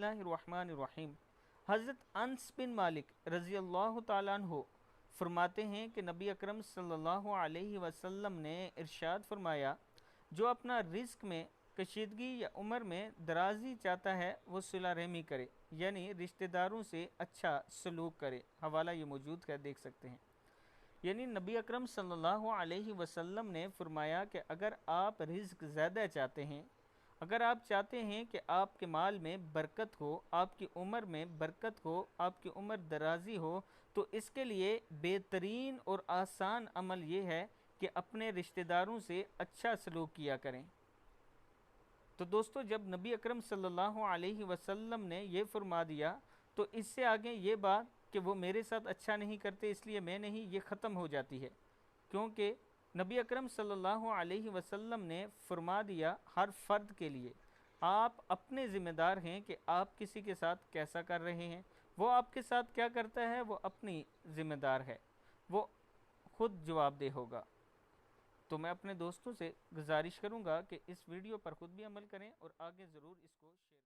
बिस्मिल्लाहिर्रहमानिर्रहीम। हज़रत अनस बिन मालिक रज़ी अल्लाह ताला अन्हु फरमाते हैं कि नबी अकरम सल्लल्लाहु अलैहि वसल्लम ने इरशाद फरमाया, जो अपना रिस्क में कशीदगी या उम्र में दराजी चाहता है वो सिला रहमी करे, यानी रिश्तेदारों से अच्छा सलूक करे। हवाला ये मौजूद है, देख सकते हैं। यानी नबी अकरम सल्लल्लाहु अलैहि वसल्लम ने फरमाया कि अगर आप रिज्क ज़्यादा चाहते हैं, अगर आप चाहते हैं कि आपके माल में बरकत हो, आपकी उम्र में बरकत हो, आपकी उम्र दराजी हो, तो इसके लिए बेहतरीन और आसान अमल ये है कि अपने रिश्तेदारों से अच्छा सलूक किया करें। तो दोस्तों, जब नबी अकरम सल्लल्लाहु अलैहि वसल्लम ने ये फरमा दिया, तो इससे आगे ये बात कि वो मेरे साथ अच्छा नहीं करते इसलिए मैं नहीं, ये ख़त्म हो जाती है। क्योंकि नबी अकरम सल्लल्लाहु अलैहि वसल्लम ने फरमा दिया हर फ़र्द के लिए, आप अपने ज़िम्मेदार हैं कि आप किसी के साथ कैसा कर रहे हैं। वो आपके साथ क्या करता है वो अपनी ज़िम्मेदार है, वो खुद जवाबदेह होगा। तो मैं अपने दोस्तों से गुजारिश करूंगा कि इस वीडियो पर ख़ुद भी अमल करें और आगे ज़रूर इसको शेयर